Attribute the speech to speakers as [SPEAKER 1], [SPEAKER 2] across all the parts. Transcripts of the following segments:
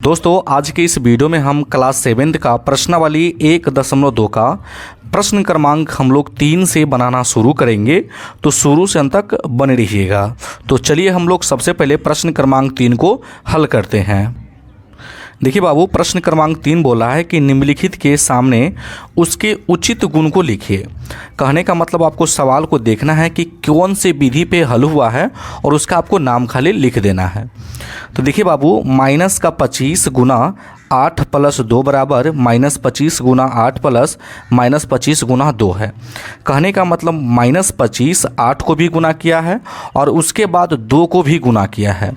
[SPEAKER 1] दोस्तों आज के इस वीडियो में हम क्लास 7 का प्रश्नावली 1.2 का प्रश्न क्रमांक हम लोग 3 से बनाना शुरू करेंगे। तो शुरू से अंत तक बने रहिएगा। तो चलिए हम लोग सबसे पहले प्रश्न क्रमांक 3 को हल करते हैं। देखिए बाबू, प्रश्न क्रमांक 3 बोला है कि निम्नलिखित के सामने उसके उचित गुण को लिखिए। कहने का मतलब आपको सवाल को देखना है कि कौन से विधि पे हल हुआ है और उसका आपको नाम खाली लिख देना है। तो देखिए बाबू, -25 गुना 8 + 2 बराबर -25 गुना 8 प्लस -25 गुना 2 है। कहने का मतलब -25 8 को भी गुना किया है और उसके बाद 2 को भी गुना किया है।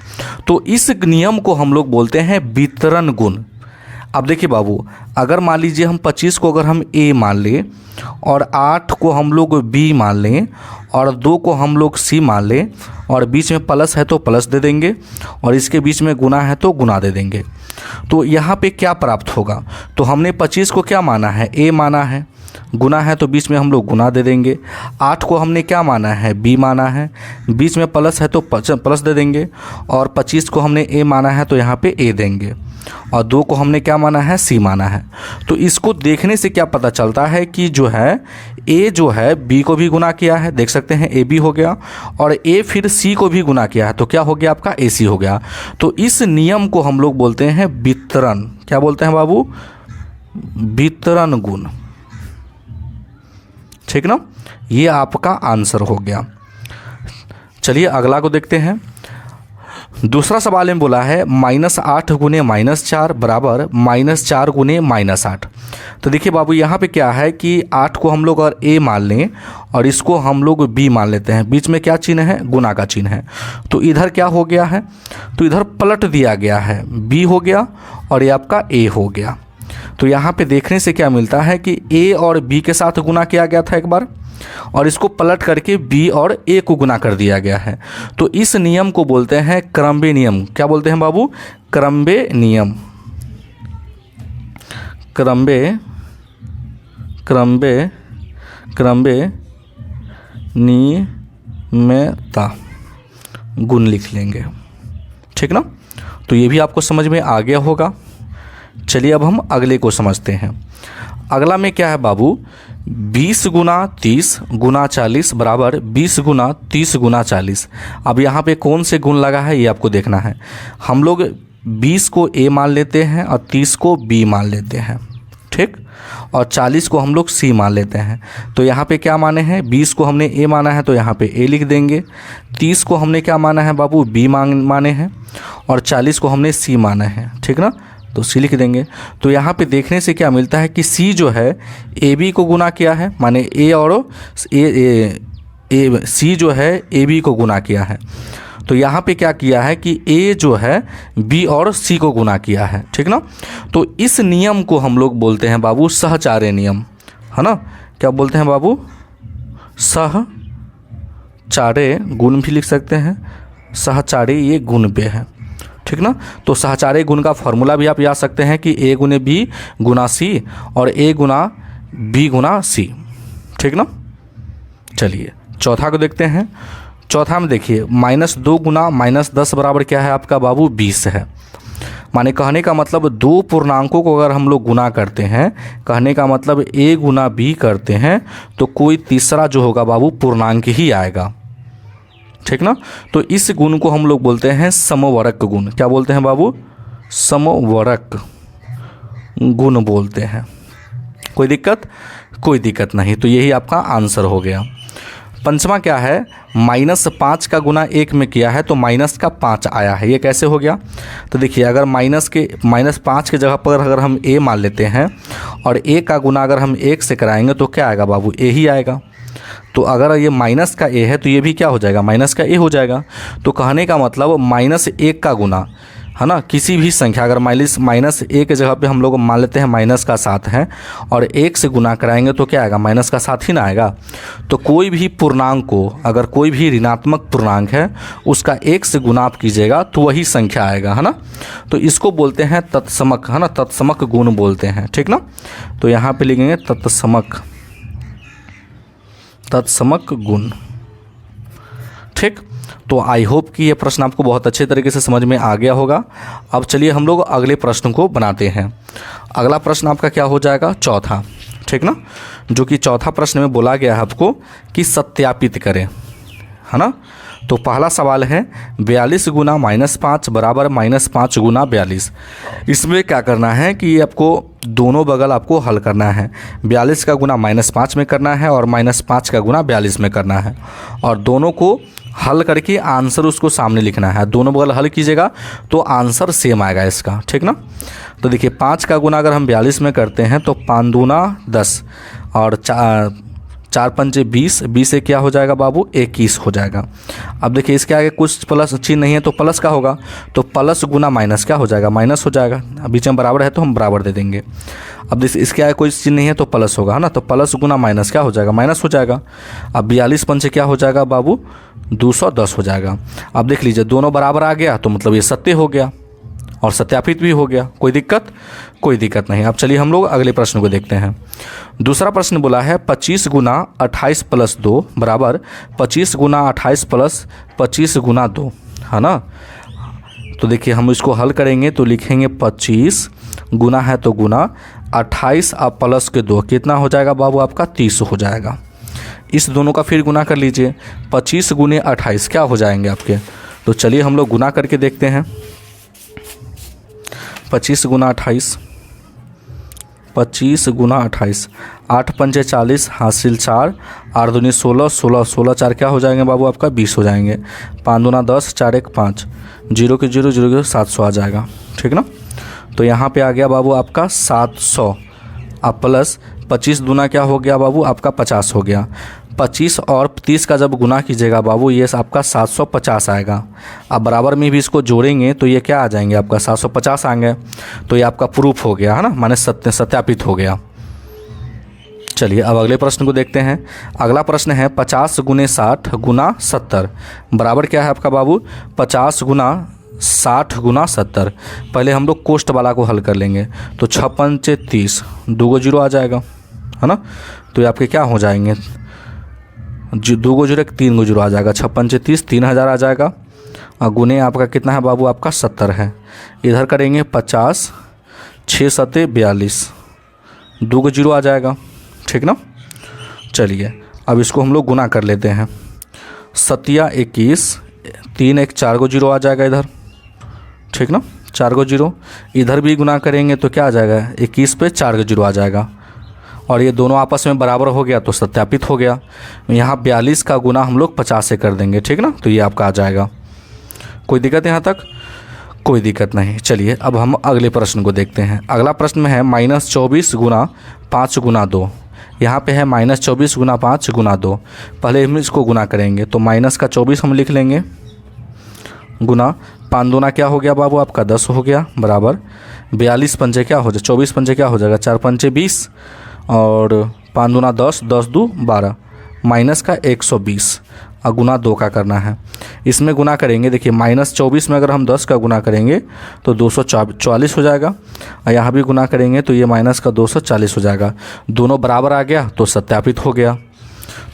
[SPEAKER 1] तो इस नियम को हम लोग बोलते हैं वितरण गुण। अब देखिए बाबू, अगर मान लीजिए हम 25 को अगर हम ए मान लें और 8 को हम लोग बी मान लें और 2 को हम लोग सी मान लें और बीच में प्लस है तो प्लस दे देंगे और इसके बीच में गुना है तो गुना दे देंगे। तो यहाँ पे क्या प्राप्त होगा? तो हमने 25 को क्या माना है? ए माना है। गुना है तो बीच में हम लोग गुना दे देंगे। 8 को हमने क्या माना है? बी माना है। बीच में प्लस है तो प्लस दे देंगे और 25 को हमने ए माना है तो यहाँ पे ए देंगे और 2 को हमने क्या माना है? सी माना है। तो इसको देखने से क्या पता चलता है कि जो है ए जो है बी को भी गुना किया है, देख सकते हैं ए बी हो गया, और ए फिर सी को भी गुना किया है तो क्या हो गया आपका? ए सी हो गया। तो इस नियम को हम लोग बोलते हैं वितरण। क्या बोलते हैं बाबू? वितरण गुण। ठीक ना? ये आपका आंसर हो गया। चलिए अगला को देखते हैं। दूसरा सवाल में बोला है -8 गुने -4 बराबर -4 गुने -8। तो देखिए बाबू, यहाँ पे क्या है कि 8 को हम लोग अगर ए मान लें और इसको हम लोग बी मान लेते हैं, बीच में क्या चिन्ह है? गुना का चिन्ह है। तो इधर क्या हो गया है? तो इधर पलट दिया गया है, बी हो गया और ये आपका ए हो गया। तो यहाँ पे देखने से क्या मिलता है कि ए और बी के साथ गुना किया गया था एक बार और इसको पलट करके बी और ए को गुना कर दिया गया है। तो इस नियम को बोलते हैं क्रमबे नियम। क्या बोलते हैं बाबू? क्रमबे नियम। क्रमबे क्रमबे क्रमबे नियमता गुण लिख लेंगे। ठीक ना? तो ये भी आपको समझ में आ गया होगा। चलिए अब हम अगले को समझते हैं। अगला में क्या है बाबू? 20 गुना 30 गुना 40 बराबर 20 गुना 30 गुना 40। अब यहाँ पे कौन से गुण लगा है ये आपको देखना है। हम लोग 20 को ए मान लेते हैं और 30 को बी मान लेते हैं, ठीक, और 40 को हम लोग सी मान लेते हैं। तो यहाँ पे क्या माने हैं? 20 को हमने ए माना है तो यहाँ पे ए लिख देंगे। 30 को हमने क्या माना है बाबू? बी माने हैं और 40 को हमने सी माना है, ठीक ना? तो सी लिख देंगे। तो यहाँ पे देखने से क्या मिलता है कि सी जो है ए बी को गुना किया है, माने ए और सी जो है ए बी को गुना किया है। तो यहाँ पे क्या किया है कि ए जो है बी और सी को गुना किया है, ठीक ना? तो इस नियम को हम लोग बोलते हैं बाबू सहचार्य नियम, है ना? क्या बोलते हैं बाबू? सहचार्य गुण भी लिख सकते हैं। सहचार्य ये गुण पे है, ठीक ना? तो सहचार्य गुण का फॉर्मूला भी आप याद सकते हैं कि ए गुने बी गुना सी और ए गुना बी गुना सी, ठीक ना? चलिए चौथा को देखते हैं। चौथा में देखिए -2 गुना -10 बराबर क्या है आपका बाबू? 20 है। माने कहने का मतलब 2 पूर्णांकों को अगर हम लोग गुना करते हैं, कहने का मतलब ए गुना बी करते हैं तो कोई तीसरा जो होगा बाबू पूर्णांक ही आएगा, ठीक ना? तो इस गुण को हम लोग बोलते हैं समवर्क गुण। क्या बोलते हैं बाबू? समवर्क गुण बोलते हैं। कोई दिक्कत? कोई दिक्कत नहीं। तो यही आपका आंसर हो गया। पंचमा क्या है? -5 का गुना 1 में किया है तो -5 आया है। ये कैसे हो गया? तो देखिए, अगर -5 के जगह पर अगर हम ए मान लेते हैं और ए का गुना अगर हम 1 से कराएंगे तो क्या आएगा बाबू? ए ही आएगा। तो अगर ये माइनस का ए है तो ये भी क्या हो जाएगा? माइनस का ए हो जाएगा। तो कहने का मतलब -1 का गुना, है ना, किसी भी संख्या अगर -1 के जगह पे हम लोग मान लेते हैं -7 है और 1 से गुना कराएंगे तो क्या आएगा? -7 ही ना आएगा। तो कोई भी पूर्णांक को, अगर कोई भी ऋणात्मक पूर्णांक है उसका 1 से गुना आप कीजिएगा तो वही संख्या आएगा, है ना? तो इसको बोलते हैं तत्समक, है ना? तत्समक गुण बोलते हैं, ठीक ना? तो यहाँ पे लिखेंगे तत्समक गुण, ठीक। तो आई होप कि ये प्रश्न आपको बहुत अच्छे तरीके से समझ में आ गया होगा। अब चलिए हम लोग अगले प्रश्न को बनाते हैं। अगला प्रश्न आपका क्या हो जाएगा, चौथा, ठीक ना, जो कि चौथा प्रश्न में बोला गया है आपको कि सत्यापित करें, है ना। तो पहला सवाल है 42 गुना -5 बराबर -5 गुना 42। इसमें क्या करना है कि आपको दोनों बगल आपको हल करना है। 42 का गुना -5 में करना है और -5 का गुना 42 में करना है, और दोनों को हल करके आंसर उसको सामने लिखना है। दोनों बगल हल कीजिएगा तो आंसर सेम आएगा इसका, ठीक ना। तो देखिए 5 का गुना अगर हम 42 में करते हैं तो 5 दूना 10 और 4 पंचे 20, 20 से क्या हो जाएगा बाबू, 21 हो जाएगा। अब देखिए इसके आगे कुछ प्लस चिन्ह नहीं है तो प्लस का होगा, तो प्लस गुना माइनस क्या हो जाएगा, माइनस हो जाएगा। बीच में बराबर है तो हम बराबर दे देंगे। अब देखिए इसके आगे कोई चिन्ह नहीं है तो प्लस होगा, है ना, तो प्लस गुना माइनस क्या हो जाएगा, माइनस हो जाएगा। अब 42 पंचे क्या हो जाएगा बाबू, 210 हो जाएगा। अब देख लीजिए दोनों बराबर आ गया तो मतलब ये सत्य हो गया और सत्यापित भी हो गया। कोई दिक्कत, कोई दिक्कत नहीं। अब चलिए हम लोग अगले प्रश्न को देखते हैं। दूसरा प्रश्न बोला है 25 गुना 28 प्लस 2 बराबर 25 गुना 28 प्लस 25 गुना 2, है ना। तो देखिए हम इसको हल करेंगे तो लिखेंगे 25 गुना है तो गुना 28 अब प्लस के 2 कितना हो जाएगा बाबू आपका, 30 हो जाएगा। इस दोनों का फिर गुना कर लीजिए, 25 गुने 28 क्या हो जाएंगे आपके। तो चलिए हम लोग गुना करके देखते हैं। 25 गुना 28, 25 गुना 28, 8 पंचे 40 हासिल 4, 8 दूनी 16, 16 16 4 क्या हो जाएंगे बाबू आपका, 20 हो जाएंगे। 5 दूना 10, 4 1 5, 0 के 0 0 के 700 आ जाएगा, ठीक ना। तो यहाँ पे आ गया बाबू आपका 700। अब प्लस 25 दूना क्या हो गया बाबू आपका 50 हो गया। 25 और 30 का जब गुना कीजिएगा बाबू ये आपका 750 आएगा। अब बराबर में भी इसको जोड़ेंगे तो ये क्या आ जाएंगे आपका 750 आएंगे। तो ये आपका प्रूफ हो गया, है ना, माने सत्यापित हो गया। चलिए अब अगले प्रश्न को देखते हैं। अगला प्रश्न है 50 गुने 60 गुना 70 बराबर क्या है आपका बाबू, 50 गुना 60 गुना 70। पहले हम लोग कोष्ट वाला को हल कर लेंगे तो 6 पंचे 30, 2 गो 0 आ जाएगा, है ना। तो ये आपके क्या हो जाएंगे, 2 गो 0 3 गो 0 आ जाएगा। 6 पंचे 30, 3000 आ जाएगा। और गुने आपका कितना है बाबू आपका 70 है। इधर करेंगे 50, 6 सत्ते 42, 2 गो 0 आ जाएगा, ठीक ना। चलिए अब इसको हम लोग गुना कर लेते हैं। 7 21, 3 1 4 गो 0 आ जाएगा इधर, ठीक ना, 4 गो 0। इधर भी गुना करेंगे तो क्या आ जाएगा, 21 पे 4 गो 0 आ जाएगा। और ये दोनों आपस में बराबर हो गया तो सत्यापित हो गया। यहाँ 42 का गुना हम लोग 50 से कर देंगे, ठीक ना, तो ये आपका आ जाएगा। कोई दिक्कत यहाँ तक, कोई दिक्कत नहीं। चलिए अब हम अगले प्रश्न को देखते हैं। अगला प्रश्न में है -24 गुना 5 गुना 2। यहाँ पे है -24 गुना 5 गुना 2। पहले हम इसको गुना करेंगे तो माइनस का 24 हम लिख लेंगे, गुना 5 दूना क्या हो गया बाबू आपका 10 हो गया, बराबर 42 पंचे क्या हो जाए, 24 पंचे क्या हो जाएगा, 4 पंचे 20 और 5 दूना 10, 10 2 12, माइनस का 120 और गुना 2 का करना है। इसमें गुना करेंगे, देखिए -24 में अगर हम 10 का गुना करेंगे तो 244 हो जाएगा, और यहाँ भी गुना करेंगे तो ये माइनस का 240 हो जाएगा। दोनों बराबर आ गया तो सत्यापित हो गया।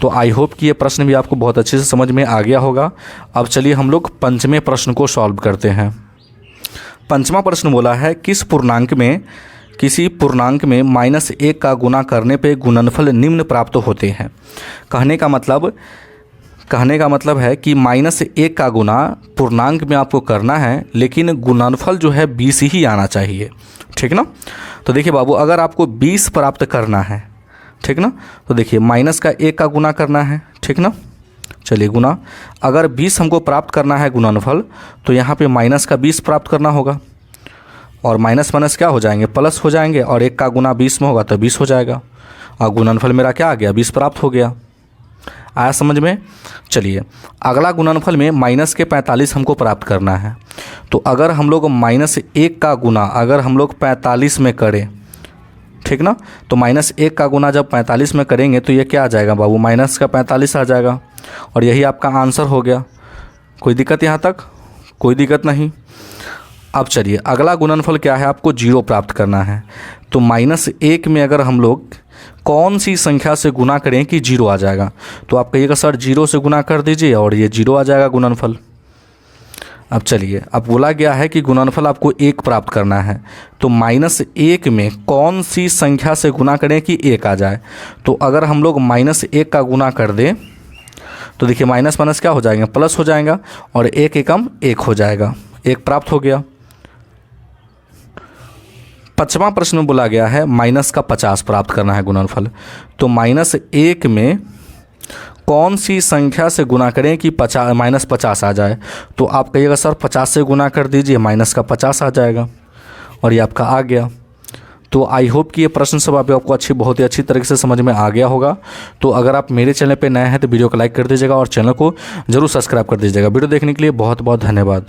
[SPEAKER 1] तो आई होप कि ये प्रश्न भी आपको बहुत अच्छे से समझ में आ गया होगा। अब चलिए हम लोग पंचवें प्रश्न को सॉल्व करते हैं। पंचवा प्रश्न बोला है किसी पूर्णांक में -1 का गुना करने पे गुणनफल निम्न प्राप्त होते हैं। कहने का मतलब है कि -1 का गुना पूर्णांक में आपको करना है, लेकिन गुणनफल जो है 20 ही आना चाहिए, ठीक ना। तो देखिए बाबू अगर आपको 20 प्राप्त करना है, ठीक ना, तो देखिए -1 का गुना करना है, ठीक ना। चलिए गुना, अगर 20 हमको प्राप्त करना है गुणनफल तो यहाँ पे -20 प्राप्त करना होगा, और माइनस माइनस क्या हो जाएंगे, प्लस हो जाएंगे, और 1 का गुना 20 में होगा तो 20 हो जाएगा, और गुणनफल मेरा क्या आ गया, 20 प्राप्त हो गया। आया समझ में। चलिए अगला गुणनफल में -45 हमको प्राप्त करना है। तो अगर हम लोग -1 का गुना अगर हम लोग 45 में करें, ठीक ना, तो -1 का गुना जब 45 में करेंगे तो ये क्या आ जाएगा बाबू, -45 आ जाएगा, और यही आपका आंसर हो गया। कोई दिक्कत यहाँ तक, कोई दिक्कत नहीं। अब चलिए अगला गुणनफल क्या है, आपको 0 प्राप्त करना है। तो -1 में अगर हम लोग कौन सी संख्या से गुना करें कि 0 आ जाएगा। तो आप कहिएगा सर 0 से गुना कर दीजिए और ये 0 आ जाएगा गुणनफल। अब चलिए, अब बोला गया है कि गुणनफल आपको 1 प्राप्त करना है, तो -1 में कौन सी संख्या से गुना करें कि 1 आ जाए। तो अगर हम लोग -1 का गुना कर दें तो देखिए माइनस माइनस क्या हो जाएगा, प्लस हो जाएगा और 1 एकम 1 हो जाएगा, 1 प्राप्त हो गया। 5वां प्रश्न में बोला गया है -50 प्राप्त करना है गुणनफल। तो -1 में कौन सी संख्या से गुना करें कि -50 आ जाए। तो आप कहिएगा सर 50 से गुना कर दीजिए, -50 आ जाएगा और ये आपका आ गया। तो आई होप कि ये प्रश्न सब आपको बहुत ही अच्छी तरीके से समझ में आ गया होगा। तो अगर आप मेरे चैनल पे नए हैं तो वीडियो को लाइक कर दीजिएगा और चैनल को जरूर सब्सक्राइब कर दीजिएगा। वीडियो देखने के लिए बहुत बहुत धन्यवाद।